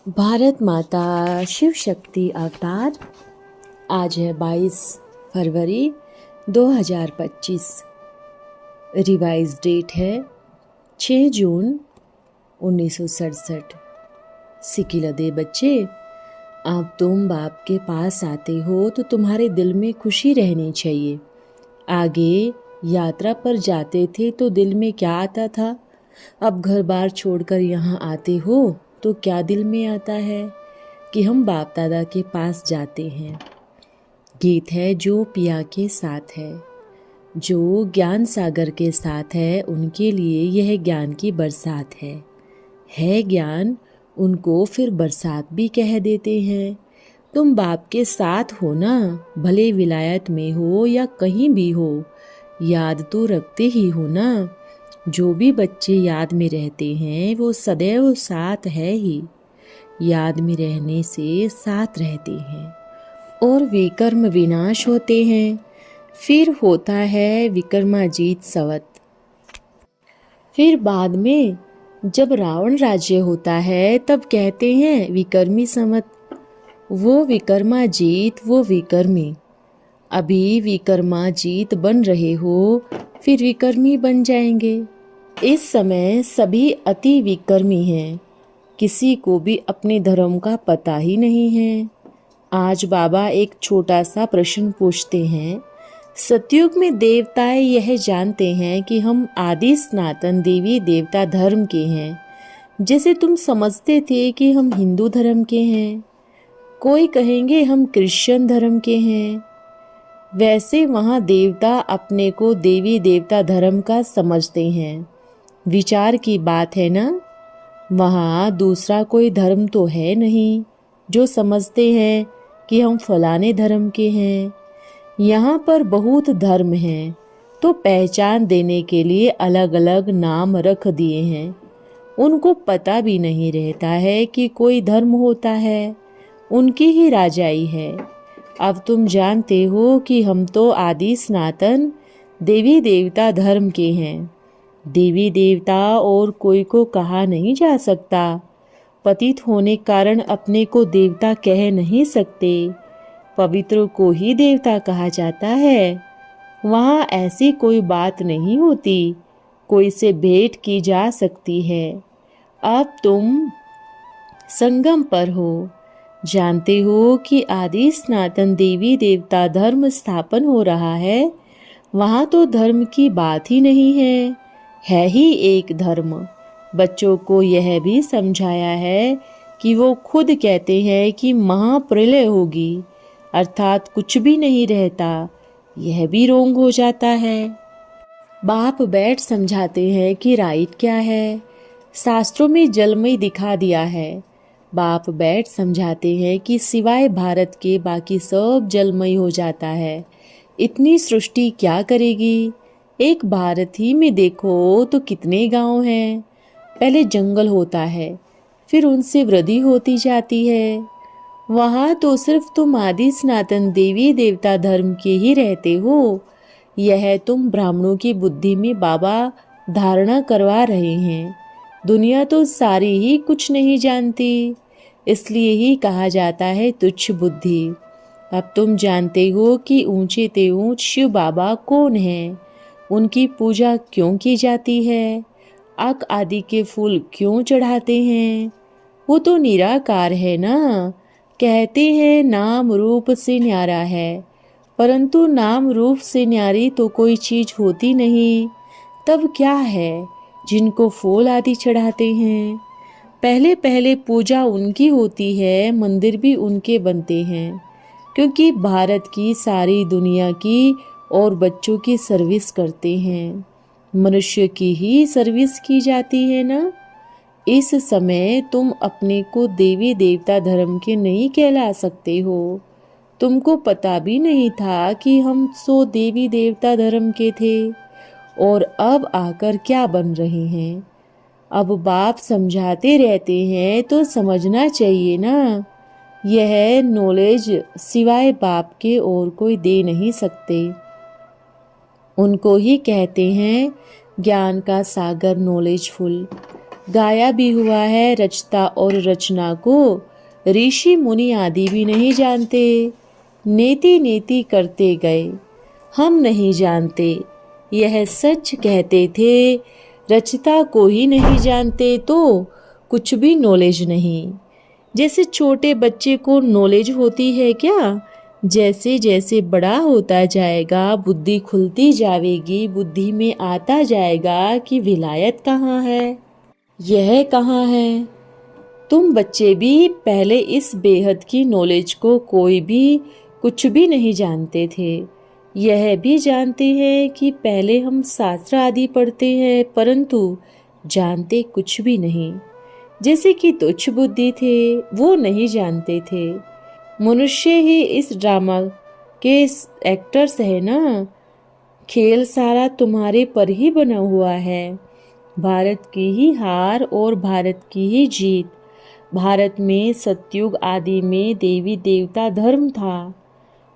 भारत माता शिव शक्ति अवतार। आज है 22 फरवरी 2025। रिवाइज डेट है 6 जून 1967। सिकिलदे बच्चे, अब तुम बाप के पास आते हो तो तुम्हारे दिल में खुशी रहनी चाहिए। आगे यात्रा पर जाते थे तो दिल में क्या आता था? अब घर बार छोड़कर यहाँ आते हो तो क्या दिल में आता है कि हम बाप दादा के पास जाते हैं। गीत है जो पिया के साथ है, जो ज्ञान सागर के साथ है, उनके लिए यह ज्ञान की बरसात है ज्ञान, उनको फिर बरसात भी कह देते हैं। तुम बाप के साथ हो ना, भले विलायत में हो या कहीं भी हो, याद तो रखते ही हो ना। जो भी बच्चे याद में रहते हैं वो सदैव साथ है ही, याद में रहने से साथ रहते हैं और विकर्म विनाश होते हैं। फिर होता है विक्रमाजीत संवत। फिर बाद में जब रावण राज्य होता है तब कहते हैं विक्रमी संवत। वो विक्रमाजीत, वो विक्रमी। अभी विक्रमाजीत बन रहे हो, फिर विक्रमी बन जाएंगे। इस समय सभी अति विक्रमी हैं, किसी को भी अपने धर्म का पता ही नहीं है। आज बाबा एक छोटा सा प्रश्न पूछते हैं। सतयुग में देवताएं यह जानते हैं कि हम आदि सनातन देवी देवता धर्म के हैं, जैसे तुम समझते थे कि हम हिंदू धर्म के हैं। कोई कहेंगे हम क्रिश्चियन धर्म के हैं। वैसे वहाँ देवता अपने को देवी देवता धर्म का समझते हैं। विचार की बात है ना। वहाँ दूसरा कोई धर्म तो है नहीं जो समझते हैं कि हम फलाने धर्म के हैं। यहाँ पर बहुत धर्म हैं, तो पहचान देने के लिए अलग अलग नाम रख दिए हैं। उनको पता भी नहीं रहता है कि कोई धर्म होता है, उनकी ही राजाई है। अब तुम जानते हो कि हम तो आदि सनातन देवी देवता धर्म के हैं। देवी देवता और कोई को कहा नहीं जा सकता। पतित होने कारण अपने को देवता कह नहीं सकते, पवित्र को ही देवता कहा जाता है। वहाँ ऐसी कोई बात नहीं होती, कोई से भेंट की जा सकती है। अब तुम संगम पर हो, जानते हो कि आदि सनातन देवी देवता धर्म स्थापन हो रहा है। वहाँ तो धर्म की बात ही नहीं है ही एक धर्म। बच्चों को यह भी समझाया है कि वो खुद कहते हैं कि महाप्रलय होगी, अर्थात कुछ भी नहीं रहता। यह भी रोंग हो जाता है। बाप बैठ समझाते हैं कि राइट क्या है, शास्त्रों में जलमय दिखा दिया है। बाप बैठ समझाते हैं कि सिवाय भारत के बाकी सब जलमय हो जाता है। इतनी सृष्टि क्या करेगी? एक भारत ही में देखो तो कितने गांव हैं। पहले जंगल होता है, फिर उनसे वृद्धि होती जाती है। वहाँ तो सिर्फ तुम आदि सनातन देवी देवता धर्म के ही रहते हो। यह तुम ब्राह्मणों की बुद्धि में बाबा धारणा करवा रहे हैं। दुनिया तो सारी ही कुछ नहीं जानती, इसलिए ही कहा जाता है तुच्छ बुद्धि। अब तुम जानते हो कि ऊंचे ते ऊंच शिव बाबा कौन है, उनकी पूजा क्यों की जाती है, आक आदि के फूल क्यों चढ़ाते हैं। वो तो निराकार है ना। कहते हैं नाम रूप से न्यारा है, परंतु नाम रूप से न्यारी तो कोई चीज होती नहीं। तब क्या है जिनको फूल आदि चढ़ाते हैं? पहले पहले पूजा उनकी होती है, मंदिर भी उनके बनते हैं, क्योंकि भारत की सारी दुनिया की और बच्चों की सर्विस करते हैं। मनुष्य की ही सर्विस की जाती है ना। इस समय तुम अपने को देवी देवता धर्म के नहीं कहला सकते हो। तुमको पता भी नहीं था कि हम सो देवी देवता धर्म के थे, और अब आकर क्या बन रहे हैं। अब बाप समझाते रहते हैं तो समझना चाहिए ना। यह नॉलेज सिवाय बाप के और कोई दे नहीं सकते। उनको ही कहते हैं ज्ञान का सागर, नॉलेजफुल। गाया भी हुआ है, रचता और रचना को ऋषि मुनि आदि भी नहीं जानते। नेति नेति करते गए, हम नहीं जानते। यह सच कहते थे, रचता को ही नहीं जानते तो कुछ भी नॉलेज नहीं। जैसे छोटे बच्चे को नॉलेज होती है क्या? जैसे जैसे बड़ा होता जाएगा, बुद्धि खुलती जाएगी, बुद्धि में आता जाएगा कि विलायत कहाँ है, यह कहाँ है। तुम बच्चे भी पहले इस बेहद की नॉलेज को कोई भी कुछ भी नहीं जानते थे। यह भी जानते हैं कि पहले हम शास्त्र आदि पढ़ते हैं, परंतु जानते कुछ भी नहीं। जैसे कि तुच्छ बुद्धि थे, वो नहीं जानते थे। मनुष्य ही इस ड्रामा के एक्टर्स है ना। खेल सारा तुम्हारे पर ही बना हुआ है। भारत की ही हार और भारत की ही जीत। भारत में सतयुग आदि में देवी देवता धर्म था,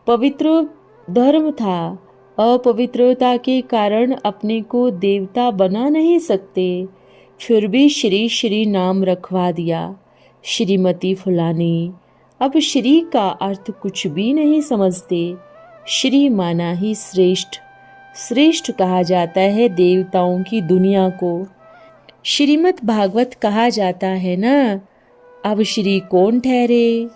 पवित्र धर्म था। अपवित्रता के कारण अपने को देवता बना नहीं सकते, फिर भी श्री श्री नाम रखवा दिया, श्रीमती फुलानी। अब श्री का अर्थ कुछ भी नहीं समझते। श्री माना ही श्रेष्ठ, श्रेष्ठ कहा जाता है देवताओं की दुनिया को। श्रीमद् भागवत कहा जाता है ना। अब श्री कौन ठहरे?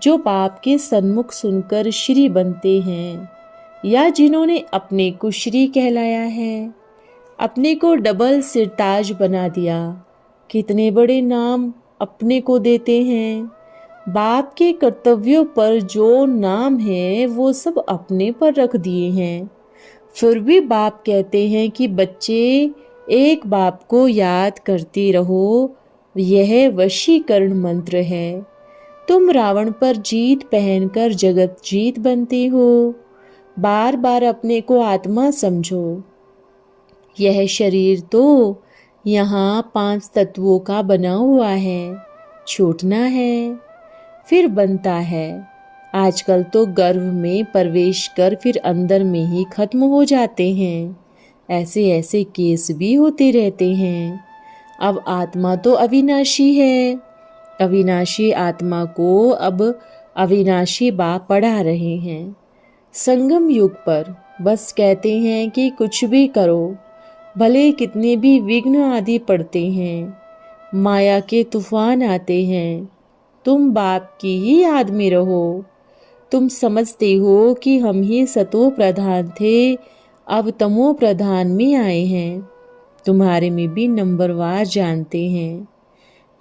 जो पाप के सन्मुख सुनकर श्री बनते हैं, या जिन्होंने अपने को श्री कहलाया है, अपने को डबल सिरताज बना दिया। कितने बड़े नाम अपने को देते हैं। बाप के कर्तव्यों पर जो नाम है वो सब अपने पर रख दिए हैं। फिर भी बाप कहते हैं कि बच्चे एक बाप को याद करते रहो, यह वशीकरण मंत्र है। तुम रावण पर जीत पहनकर जगत जीत बनते हो। बार बार अपने को आत्मा समझो। यह शरीर तो यहाँ 5 तत्वों का बना हुआ है, छूटना है फिर बनता है। आजकल तो गर्भ में प्रवेश कर फिर अंदर में ही खत्म हो जाते हैं। ऐसे ऐसे केस भी होते रहते हैं। अब आत्मा तो अविनाशी है। अविनाशी आत्मा को अब अविनाशी बाप पढ़ा रहे हैं। संगम युग पर बस कहते हैं कि कुछ भी करो, भले कितने भी विघ्न आदि पड़ते हैं, माया के तूफान आते हैं, तुम बाप की ही याद में रहो। तुम समझते हो कि हम ही सतो प्रधान थे, अब तमो प्रधान में आए हैं। तुम्हारे में भी नंबरवार जानते हैं।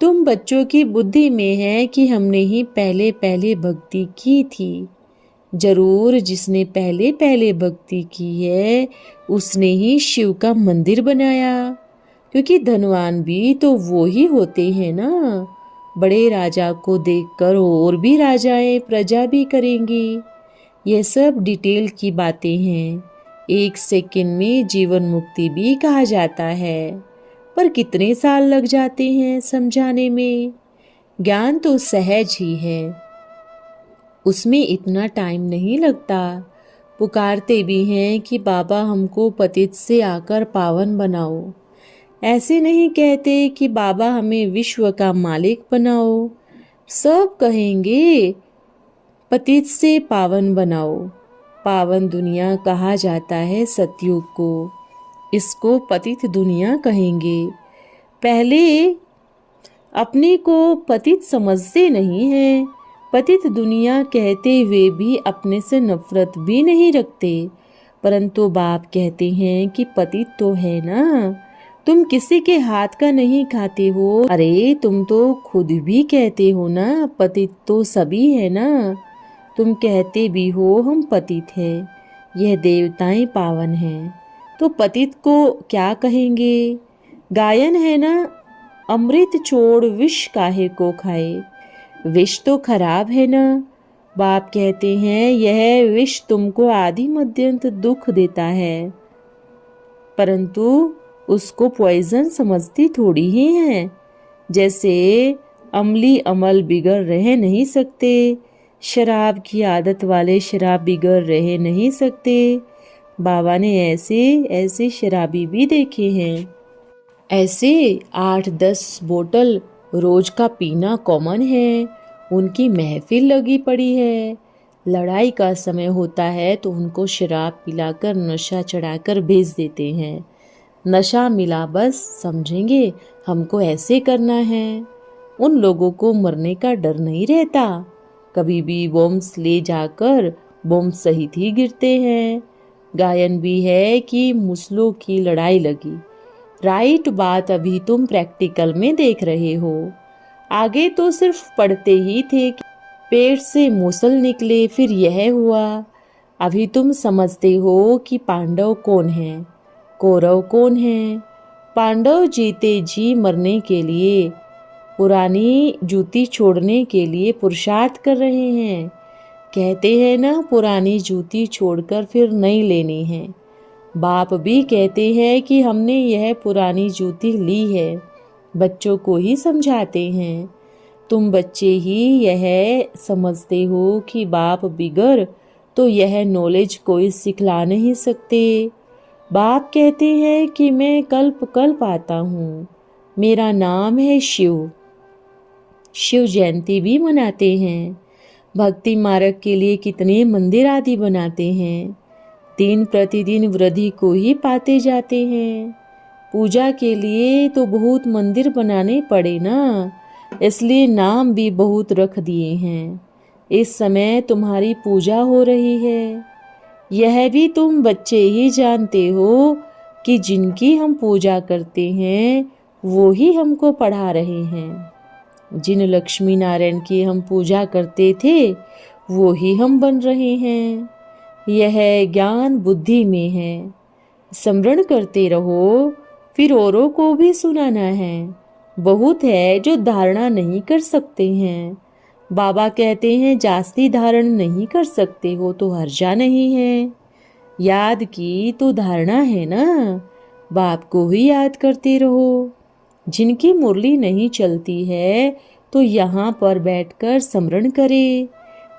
तुम बच्चों की बुद्धि में है कि हमने ही पहले पहले भक्ति की थी। जरूर जिसने पहले पहले भक्ति की है उसने ही शिव का मंदिर बनाया, क्योंकि धनवान भी तो वो ही होते हैं ना। बड़े राजा को देखकर और भी राजाएं प्रजा भी करेंगी। ये सब डिटेल की बातें हैं। 1 सेकंड में जीवन मुक्ति भी कहा जाता है, पर कितने साल लग जाते हैं समझाने में। ज्ञान तो सहज ही है, उसमें इतना टाइम नहीं लगता। पुकारते भी हैं कि बाबा हमको पतित से आकर पावन बनाओ। ऐसे नहीं कहते कि बाबा हमें विश्व का मालिक बनाओ। सब कहेंगे पतित से पावन बनाओ। पावन दुनिया कहा जाता है सतयुग को, इसको पतित दुनिया कहेंगे। पहले अपने को पतित समझते नहीं हैं। पतित दुनिया कहते हुए भी अपने से नफरत भी नहीं रखते, परंतु बाप कहते हैं कि पतित तो है ना। तुम किसी के हाथ का नहीं खाते हो। अरे तुम तो खुद भी कहते हो ना, पतित तो सभी है ना। तुम कहते भी हो हम पतित हैं, यह देवताएं पावन हैं, तो पतित को क्या कहेंगे? गायन है ना, अमृत छोड़ विष काहे को खाए। विष तो खराब है ना। बाप कहते हैं यह विष तुमको आदि मध्यंत दुख देता है, परंतु उसको पॉइजन समझती थोड़ी ही है। जैसे अमली अमल बिगड़ रह नहीं सकते, शराब की आदत वाले शराब बिगड़ रह नहीं सकते। बाबा ने ऐसे ऐसे शराबी भी देखे हैं। ऐसे 8-10 बोतल रोज का पीना कॉमन है। उनकी महफिल लगी पड़ी है। लड़ाई का समय होता है तो उनको शराब पिलाकर नशा चढ़ाकर भेज देते हैं। नशा मिला बस समझेंगे हमको ऐसे करना है। उन लोगों को मरने का डर नहीं रहता। कभी भी बॉम्ब्स ले जाकर बॉम्ब सहित ही गिरते हैं। गायन भी है कि मुसलों की लड़ाई लगी। राइट बात अभी तुम प्रैक्टिकल में देख रहे हो। आगे तो सिर्फ पढ़ते ही थे कि पेट से मूसल निकले, फिर यह हुआ। अभी तुम समझते हो कि पांडव कौन हैं, कौरव कौन हैं। पांडव जीते जी मरने के लिए, पुरानी जूती छोड़ने के लिए पुरुषार्थ कर रहे हैं। कहते हैं ना, पुरानी जूती छोड़कर फिर नई लेनी है। बाप भी कहते हैं कि हमने यह पुरानी जूती ली है। बच्चों को ही समझाते हैं। तुम बच्चे ही यह समझते हो कि बाप बिगर तो यह नॉलेज कोई सिखला नहीं सकते। बाप कहते हैं कि मैं कल्प कल्प आता हूँ, मेरा नाम है शिव। शिव जयंती भी मनाते हैं। भक्ति मार्ग के लिए कितने मंदिर आदि बनाते हैं। दिन प्रतिदिन वृद्धि को ही पाते जाते हैं। पूजा के लिए तो बहुत मंदिर बनाने पड़े ना, इसलिए नाम भी बहुत रख दिए हैं। इस समय तुम्हारी पूजा हो रही है। यह भी तुम बच्चे ही जानते हो कि जिनकी हम पूजा करते हैं वो ही हमको पढ़ा रहे हैं। जिन लक्ष्मी नारायण की हम पूजा करते थे वो ही हम बन रहे हैं। यह ज्ञान बुद्धि में है। स्मरण करते रहो, फिर औरों को भी सुनाना है। बहुत है जो धारणा नहीं कर सकते हैं। बाबा कहते हैं जास्ती धारण नहीं कर सकते हो तो हर्जा नहीं है। याद की तो धारणा है ना। बाप को ही याद करते रहो। जिनकी मुरली नहीं चलती है तो यहाँ पर बैठकर स्मरण करे।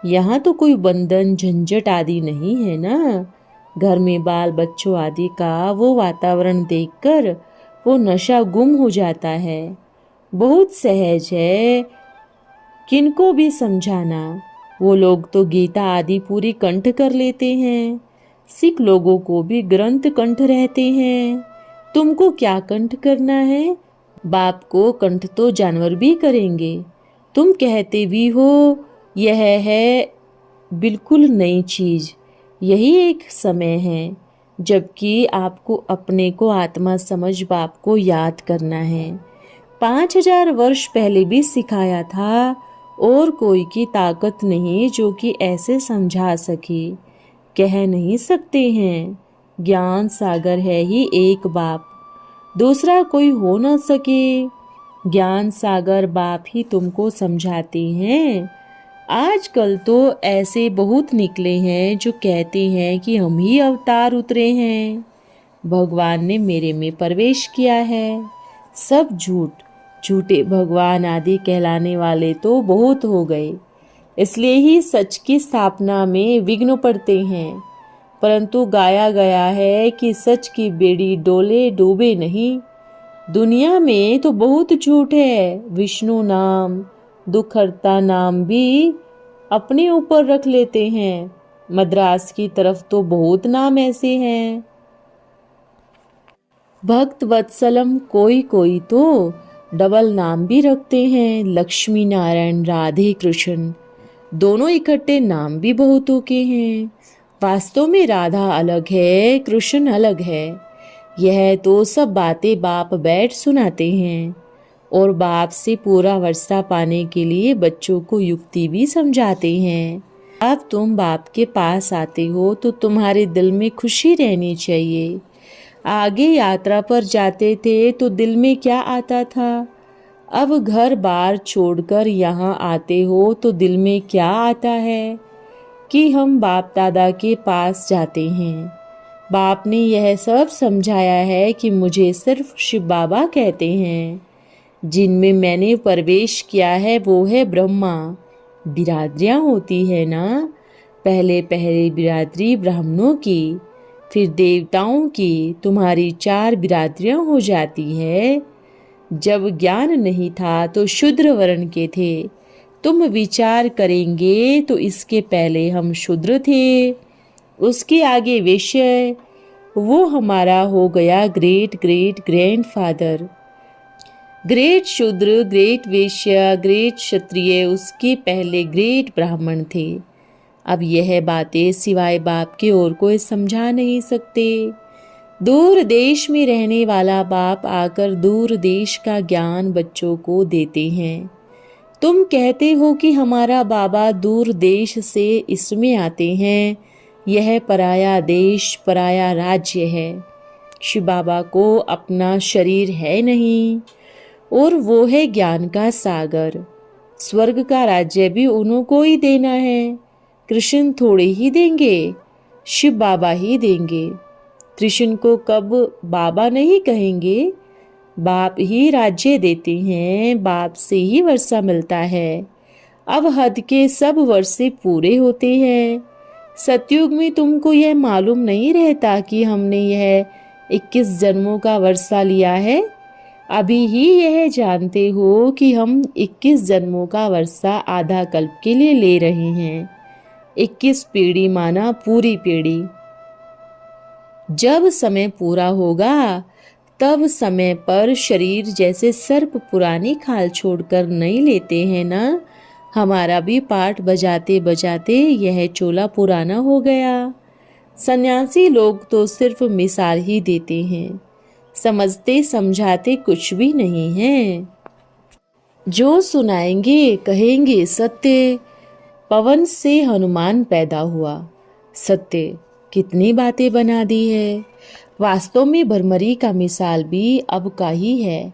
यहाँ तो कोई बंधन झंझट आदि नहीं है ना। घर में बाल बच्चों आदि का वो वातावरण देखकर वो नशा गुम हो जाता है। बहुत सहज है किनको भी समझाना। वो लोग तो गीता आदि पूरी कंठ कर लेते हैं। सिख लोगों को भी ग्रंथ कंठ रहते हैं। तुमको क्या कंठ करना है? बाप को कंठ तो जानवर भी करेंगे। तुम कहते भी हो यह है बिल्कुल नई चीज। यही एक समय है जबकि आपको अपने को आत्मा समझ बाप को याद करना है। 5000 वर्ष पहले भी सिखाया था और कोई की ताकत नहीं जो कि ऐसे समझा सके। कह नहीं सकते हैं। ज्ञान सागर है ही एक बाप, दूसरा कोई हो न सके। ज्ञान सागर बाप ही तुमको समझाते हैं। आजकल तो ऐसे बहुत निकले हैं जो कहते हैं कि हम ही अवतार उतरे हैं, भगवान ने मेरे में प्रवेश किया है। सब झूठ। झूठे भगवान आदि कहलाने वाले तो बहुत हो गए। इसलिए ही सच की स्थापना में विघ्न पड़ते हैं। परंतु गाया गया है कि सच की बेड़ी डोले डूबे नहीं। दुनिया में तो बहुत झूठ है। विष्णु नाम, दुखहर्ता नाम भी अपने ऊपर रख लेते हैं। मद्रास की तरफ तो बहुत नाम ऐसे हैं। भक्त वत्सलम कोई कोई तो डबल नाम भी रखते हैं। लक्ष्मी नारायण, राधे कृष्ण, दोनों इकट्ठे नाम भी बहुतों के हैं। वास्तव में राधा अलग है, कृष्ण अलग है। यह तो सब बातें बाप बैठ सुनाते हैं और बाप से पूरा वर्षा पाने के लिए बच्चों को युक्ति भी समझाते हैं। अब तुम बाप के पास आते हो तो तुम्हारे दिल में खुशी रहनी चाहिए। आगे यात्रा पर जाते थे तो दिल में क्या आता था? अब घर बार छोड़कर यहाँ आते हो तो दिल में क्या आता है कि हम बाप दादा के पास जाते हैं। बाप ने यह सब समझाया है कि मुझे सिर्फ शिव बाबा कहते हैं। जिनमें मैंने प्रवेश किया है वो है ब्रह्मा। बिरादरियाँ होती है ना, पहले पहले बिरादरी ब्राह्मणों की, फिर देवताओं की तुम्हारी 4 बिरादरियां हो जाती है। जब ज्ञान नहीं था तो शूद्र वर्ण के थे। तुम विचार करेंगे तो इसके पहले हम शूद्र थे, उसके आगे वैश्य, वो हमारा हो गया ग्रेट ग्रेट ग्रैंडफादर। ग्रेट शूद्र, ग्रेट वैश्य, ग्रेट क्षत्रिय, उसके पहले ग्रेट ब्राह्मण थे। अब यह बातें सिवाय बाप के और कोई समझा नहीं सकते। दूर देश में रहने वाला बाप आकर दूर देश का ज्ञान बच्चों को देते हैं। तुम कहते हो कि हमारा बाबा दूर देश से इसमें आते हैं। यह पराया देश, पराया राज्य है। शिव बाबा को अपना शरीर है नहीं और वो है ज्ञान का सागर। स्वर्ग का राज्य भी उन्हों को ही देना है। कृष्ण थोड़े ही देंगे, शिव बाबा ही देंगे। कृष्ण को कब बाबा नहीं कहेंगे, बाप ही राज्य देते हैं, बाप से ही वर्षा मिलता है। अब हद के सब वर्षे पूरे होते हैं। सतयुग में तुमको यह मालूम नहीं रहता कि हमने यह 21 जन्मों का वर्षा लिया है। अभी ही यह जानते हो कि हम 21 जन्मों का वर्षा आधा कल्प के लिए ले रहे हैं। 21 पीढ़ी माना पूरी पीढ़ी। जब समय पूरा होगा तब समय पर शरीर जैसे सर्प पुरानी खाल छोड़कर नहीं लेते हैं ना, हमारा भी पाठ बजाते बजाते यह चोला पुराना हो गया। सन्यासी लोग तो सिर्फ मिसाल ही देते हैं, समझते समझाते कुछ भी नहीं है। जो सुनाएंगे कहेंगे सत्य। पवन से हनुमान पैदा हुआ, सत्य कितनी बातें बना दी है। वास्तव में भरमरी का मिसाल भी अब का ही है।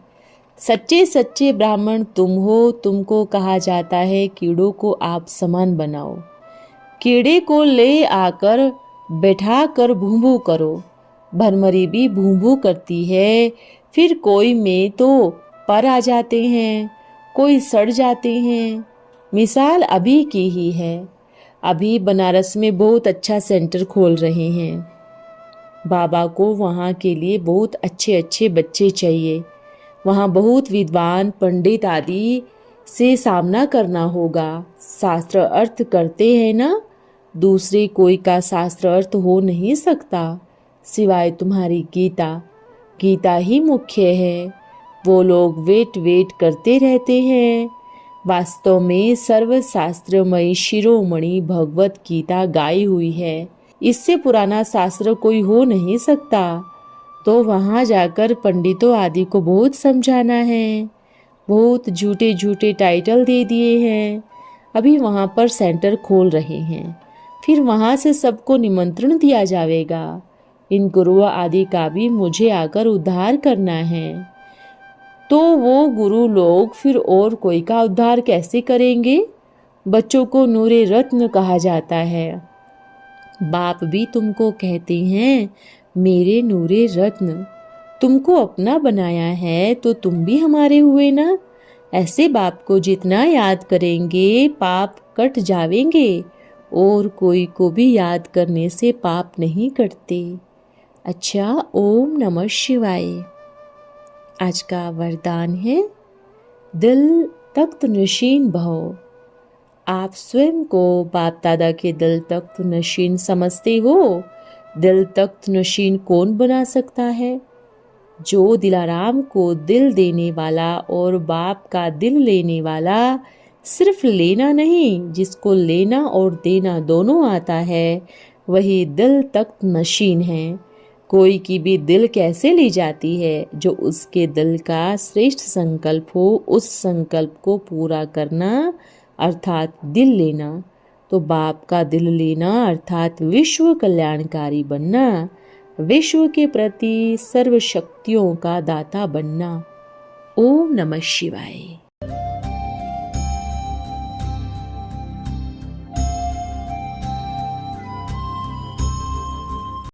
सच्चे सच्चे ब्राह्मण तुम हो। तुमको कहा जाता है कीड़ों को आप समान बनाओ। कीड़े को ले आकर बैठा कर भूं भूं करो। भरमरी भी भूं भूं करती है। फिर कोई में तो पर आ जाते हैं, कोई सड़ जाते हैं। मिसाल अभी की ही है। अभी बनारस में बहुत अच्छा सेंटर खोल रहे हैं। बाबा को वहाँ के लिए बहुत अच्छे अच्छे बच्चे चाहिए। वहाँ बहुत विद्वान पंडित आदि से सामना करना होगा। शास्त्र अर्थ करते हैं ना, दूसरे कोई का शास्त्र अर्थ हो नहीं सकता सिवाय तुम्हारी गीता। गीता ही मुख्य है। वो लोग वेट करते रहते हैं। वास्तव में सर्वशास्त्रमयी शिरोमणि भगवत गीता गाई हुई है। इससे पुराना शास्त्र कोई हो नहीं सकता। तो वहाँ जाकर पंडितों आदि को बहुत समझाना है। बहुत झूठे झूठे टाइटल दे दिए हैं। अभी वहाँ पर सेंटर खोल रहे हैं। फिर वहाँ से सबको निमंत्रण दिया जाएगा। इन गुरुओं आदि का भी मुझे आकर उद्धार करना है। तो वो गुरु लोग फिर और कोई का उद्धार कैसे करेंगे? बच्चों को नूरे रत्न कहा जाता है। बाप भी तुमको कहते हैं मेरे नूरे रत्न। तुमको अपना बनाया है तो तुम भी हमारे हुए ना। ऐसे बाप को जितना याद करेंगे पाप कट जावेंगे, और कोई को भी याद करने से पाप नहीं कटते। अच्छा, ओम नमः शिवाय। आज का वरदान है दिल तख्त नशीन भव। आप स्वयं को बाप दादा के दिल तख्त नशीन समझते हो? दिल तख्त नशीन कौन बना सकता है? जो दिलाराम को दिल देने वाला और बाप का दिल लेने वाला। सिर्फ लेना नहीं, जिसको लेना और देना दोनों आता है, वही दिल तख्त नशीन है। कोई की भी दिल कैसे ली जाती है? जो उसके दिल का श्रेष्ठ संकल्प हो, उस संकल्प को पूरा करना अर्थात दिल लेना। तो बाप का दिल लेना अर्थात विश्व कल्याणकारी बनना, विश्व के प्रति सर्व शक्तियों का दाता बनना। ओम नमः शिवाय।